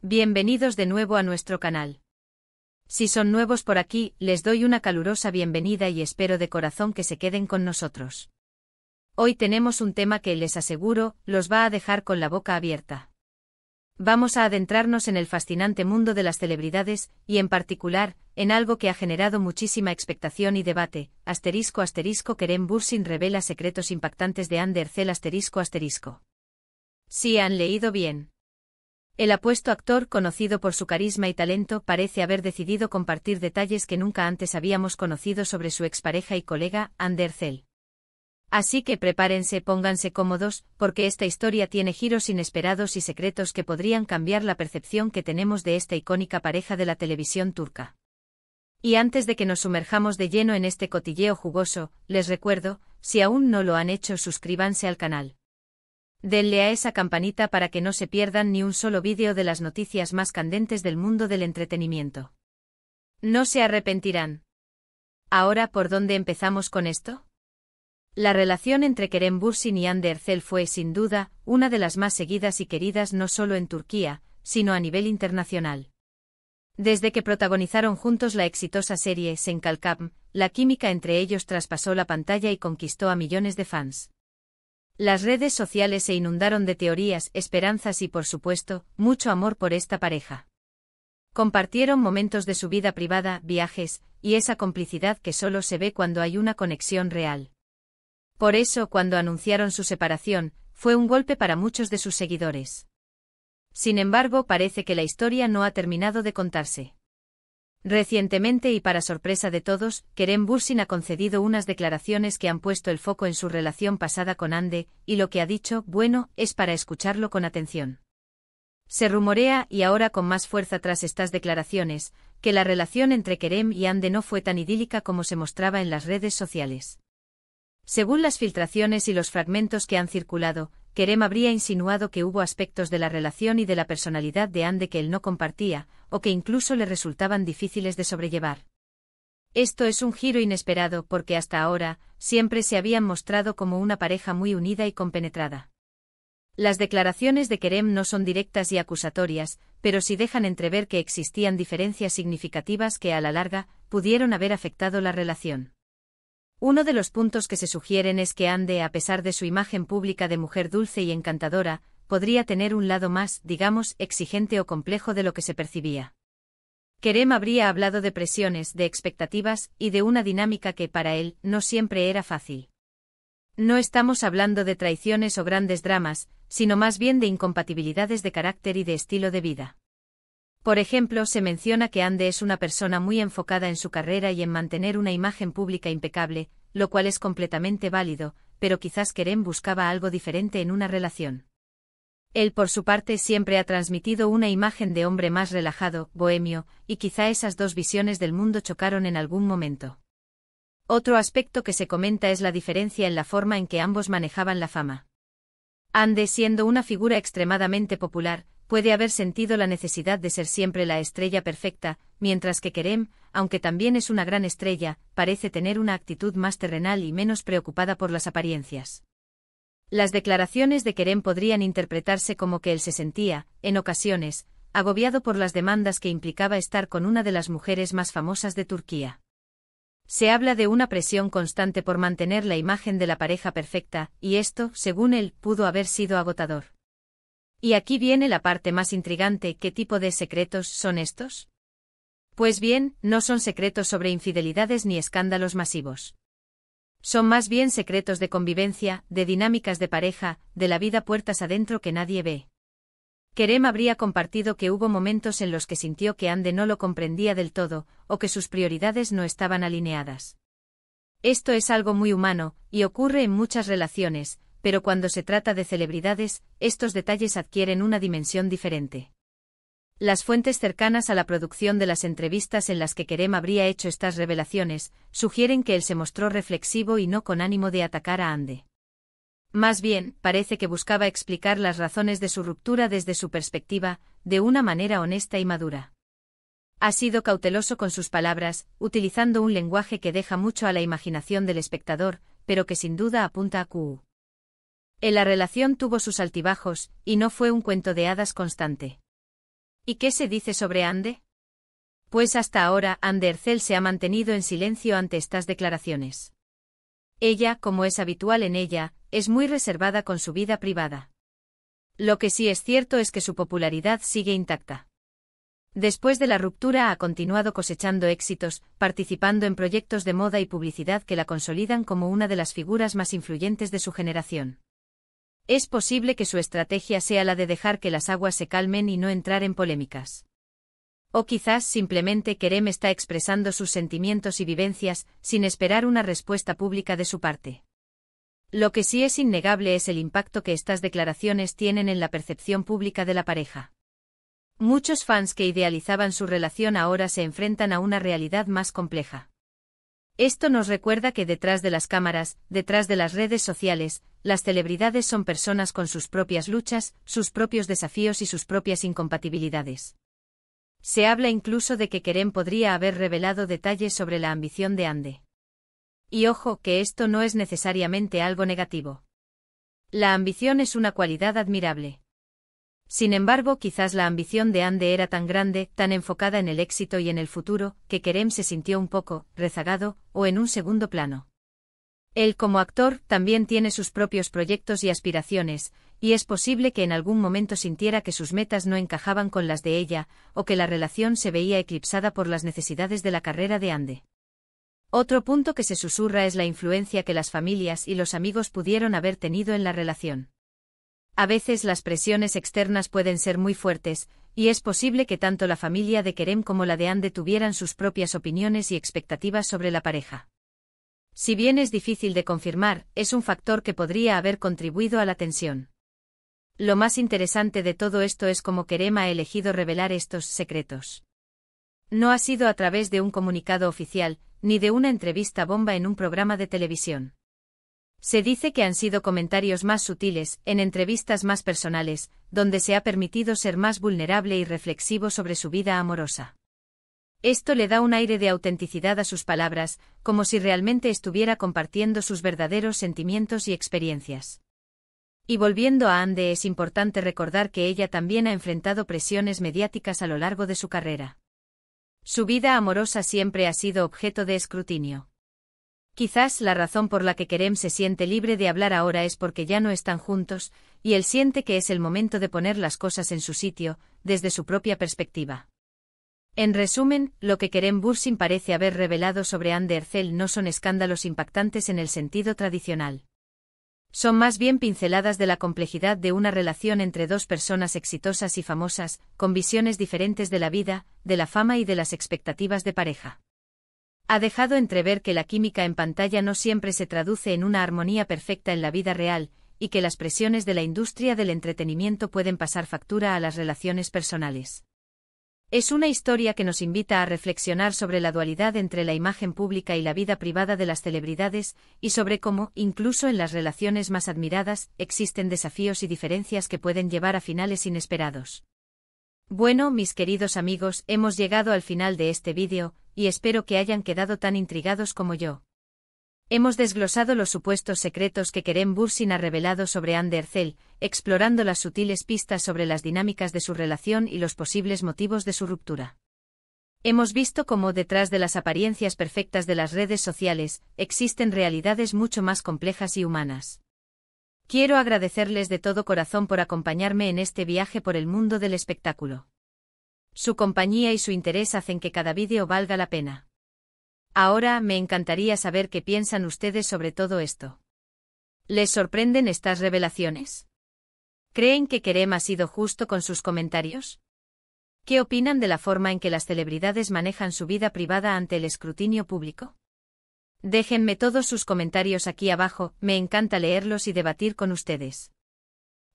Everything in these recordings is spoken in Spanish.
Bienvenidos de nuevo a nuestro canal. Si son nuevos por aquí, les doy una calurosa bienvenida y espero de corazón que se queden con nosotros. Hoy tenemos un tema que, les aseguro, los va a dejar con la boca abierta. Vamos a adentrarnos en el fascinante mundo de las celebridades, y en particular, en algo que ha generado muchísima expectación y debate, ***, Kerem Bürsin revela secretos impactantes de Hande Erçel ***. Sí han leído bien. El apuesto actor, conocido por su carisma y talento, parece haber decidido compartir detalles que nunca antes habíamos conocido sobre su expareja y colega, Hande Erçel. Así que prepárense, pónganse cómodos, porque esta historia tiene giros inesperados y secretos que podrían cambiar la percepción que tenemos de esta icónica pareja de la televisión turca. Y antes de que nos sumerjamos de lleno en este cotilleo jugoso, les recuerdo, si aún no lo han hecho, suscríbanse al canal. Denle a esa campanita para que no se pierdan ni un solo vídeo de las noticias más candentes del mundo del entretenimiento. No se arrepentirán. Ahora, ¿por dónde empezamos con esto? La relación entre Kerem Bürsin y Hande Erçel fue, sin duda, una de las más seguidas y queridas no solo en Turquía, sino a nivel internacional. Desde que protagonizaron juntos la exitosa serie Sen Kalkam, la química entre ellos traspasó la pantalla y conquistó a millones de fans. Las redes sociales se inundaron de teorías, esperanzas y, por supuesto, mucho amor por esta pareja. Compartieron momentos de su vida privada, viajes, y esa complicidad que solo se ve cuando hay una conexión real. Por eso, cuando anunciaron su separación, fue un golpe para muchos de sus seguidores. Sin embargo, parece que la historia no ha terminado de contarse. Recientemente y para sorpresa de todos, Kerem Bürsin ha concedido unas declaraciones que han puesto el foco en su relación pasada con Hande, y lo que ha dicho, bueno, es para escucharlo con atención. Se rumorea, y ahora con más fuerza tras estas declaraciones, que la relación entre Kerem y Hande no fue tan idílica como se mostraba en las redes sociales. Según las filtraciones y los fragmentos que han circulado, Kerem habría insinuado que hubo aspectos de la relación y de la personalidad de Hande que él no compartía, o que incluso le resultaban difíciles de sobrellevar. Esto es un giro inesperado porque hasta ahora, siempre se habían mostrado como una pareja muy unida y compenetrada. Las declaraciones de Kerem no son directas y acusatorias, pero sí dejan entrever que existían diferencias significativas que a la larga, pudieron haber afectado la relación. Uno de los puntos que se sugieren es que Hande, a pesar de su imagen pública de mujer dulce y encantadora, podría tener un lado más, digamos, exigente o complejo de lo que se percibía. Kerem habría hablado de presiones, de expectativas, y de una dinámica que para él no siempre era fácil. No estamos hablando de traiciones o grandes dramas, sino más bien de incompatibilidades de carácter y de estilo de vida. Por ejemplo, se menciona que Hande es una persona muy enfocada en su carrera y en mantener una imagen pública impecable, lo cual es completamente válido, pero quizás Kerem buscaba algo diferente en una relación. Él, por su parte, siempre ha transmitido una imagen de hombre más relajado, bohemio, y quizá esas dos visiones del mundo chocaron en algún momento. Otro aspecto que se comenta es la diferencia en la forma en que ambos manejaban la fama. Hande, siendo una figura extremadamente popular, puede haber sentido la necesidad de ser siempre la estrella perfecta, mientras que Kerem, aunque también es una gran estrella, parece tener una actitud más terrenal y menos preocupada por las apariencias. Las declaraciones de Kerem podrían interpretarse como que él se sentía, en ocasiones, agobiado por las demandas que implicaba estar con una de las mujeres más famosas de Turquía. Se habla de una presión constante por mantener la imagen de la pareja perfecta, y esto, según él, pudo haber sido agotador. Y aquí viene la parte más intrigante, ¿qué tipo de secretos son estos? Pues bien, no son secretos sobre infidelidades ni escándalos masivos. Son más bien secretos de convivencia, de dinámicas de pareja, de la vida puertas adentro que nadie ve. Kerem habría compartido que hubo momentos en los que sintió que Hande no lo comprendía del todo, o que sus prioridades no estaban alineadas. Esto es algo muy humano, y ocurre en muchas relaciones, pero cuando se trata de celebridades, estos detalles adquieren una dimensión diferente. Las fuentes cercanas a la producción de las entrevistas en las que Kerem habría hecho estas revelaciones, sugieren que él se mostró reflexivo y no con ánimo de atacar a Hande. Más bien, parece que buscaba explicar las razones de su ruptura desde su perspectiva, de una manera honesta y madura. Ha sido cauteloso con sus palabras, utilizando un lenguaje que deja mucho a la imaginación del espectador, pero que sin duda apunta a QU. La relación tuvo sus altibajos, y no fue un cuento de hadas constante. ¿Y qué se dice sobre Ande? Pues hasta ahora Ande Ercel se ha mantenido en silencio ante estas declaraciones. Ella, como es habitual en ella, es muy reservada con su vida privada. Lo que sí es cierto es que su popularidad sigue intacta. Después de la ruptura ha continuado cosechando éxitos, participando en proyectos de moda y publicidad que la consolidan como una de las figuras más influyentes de su generación. Es posible que su estrategia sea la de dejar que las aguas se calmen y no entrar en polémicas. O quizás simplemente Kerem está expresando sus sentimientos y vivencias, sin esperar una respuesta pública de su parte. Lo que sí es innegable es el impacto que estas declaraciones tienen en la percepción pública de la pareja. Muchos fans que idealizaban su relación ahora se enfrentan a una realidad más compleja. Esto nos recuerda que detrás de las cámaras, detrás de las redes sociales, las celebridades son personas con sus propias luchas, sus propios desafíos y sus propias incompatibilidades. Se habla incluso de que Kerem podría haber revelado detalles sobre la ambición de Ande. Y ojo, que esto no es necesariamente algo negativo. La ambición es una cualidad admirable. Sin embargo, quizás la ambición de Ande era tan grande, tan enfocada en el éxito y en el futuro, que Kerem se sintió un poco rezagado, o en un segundo plano. Él como actor también tiene sus propios proyectos y aspiraciones, y es posible que en algún momento sintiera que sus metas no encajaban con las de ella, o que la relación se veía eclipsada por las necesidades de la carrera de Ande. Otro punto que se susurra es la influencia que las familias y los amigos pudieron haber tenido en la relación. A veces las presiones externas pueden ser muy fuertes, y es posible que tanto la familia de Kerem como la de Ande tuvieran sus propias opiniones y expectativas sobre la pareja. Si bien es difícil de confirmar, es un factor que podría haber contribuido a la tensión. Lo más interesante de todo esto es cómo Kerem ha elegido revelar estos secretos. No ha sido a través de un comunicado oficial, ni de una entrevista bomba en un programa de televisión. Se dice que han sido comentarios más sutiles, en entrevistas más personales, donde se ha permitido ser más vulnerable y reflexivo sobre su vida amorosa. Esto le da un aire de autenticidad a sus palabras, como si realmente estuviera compartiendo sus verdaderos sentimientos y experiencias. Y volviendo a Ande, es importante recordar que ella también ha enfrentado presiones mediáticas a lo largo de su carrera. Su vida amorosa siempre ha sido objeto de escrutinio. Quizás la razón por la que Kerem se siente libre de hablar ahora es porque ya no están juntos, y él siente que es el momento de poner las cosas en su sitio, desde su propia perspectiva. En resumen, lo que Kerem Bürsin parece haber revelado sobre Ande Ercel no son escándalos impactantes en el sentido tradicional. Son más bien pinceladas de la complejidad de una relación entre dos personas exitosas y famosas, con visiones diferentes de la vida, de la fama y de las expectativas de pareja. Ha dejado entrever que la química en pantalla no siempre se traduce en una armonía perfecta en la vida real, y que las presiones de la industria del entretenimiento pueden pasar factura a las relaciones personales. Es una historia que nos invita a reflexionar sobre la dualidad entre la imagen pública y la vida privada de las celebridades, y sobre cómo, incluso en las relaciones más admiradas, existen desafíos y diferencias que pueden llevar a finales inesperados. Bueno, mis queridos amigos, hemos llegado al final de este vídeo, y espero que hayan quedado tan intrigados como yo. Hemos desglosado los supuestos secretos que Kerem Bürsin ha revelado sobre Ande Ercel, explorando las sutiles pistas sobre las dinámicas de su relación y los posibles motivos de su ruptura. Hemos visto cómo detrás de las apariencias perfectas de las redes sociales, existen realidades mucho más complejas y humanas. Quiero agradecerles de todo corazón por acompañarme en este viaje por el mundo del espectáculo. Su compañía y su interés hacen que cada vídeo valga la pena. Ahora me encantaría saber qué piensan ustedes sobre todo esto. ¿Les sorprenden estas revelaciones? ¿Creen que Kerem ha sido justo con sus comentarios? ¿Qué opinan de la forma en que las celebridades manejan su vida privada ante el escrutinio público? Déjenme todos sus comentarios aquí abajo, me encanta leerlos y debatir con ustedes.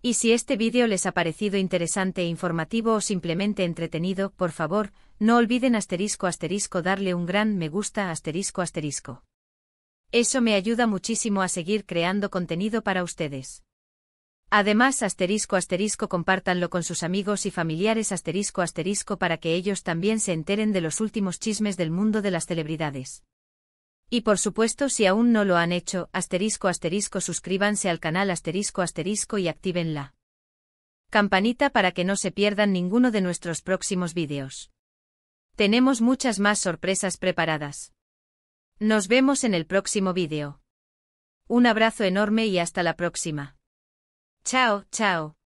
Y si este vídeo les ha parecido interesante e informativo o simplemente entretenido, por favor, no olviden darle un gran me gusta ***. Eso me ayuda muchísimo a seguir creando contenido para ustedes. Además compártanlo con sus amigos y familiares para que ellos también se enteren de los últimos chismes del mundo de las celebridades. Y por supuesto, si aún no lo han hecho, suscríbanse al canal *** y actívenla Campanita para que no se pierdan ninguno de nuestros próximos vídeos. Tenemos muchas más sorpresas preparadas. Nos vemos en el próximo vídeo. Un abrazo enorme y hasta la próxima. Chao, chao.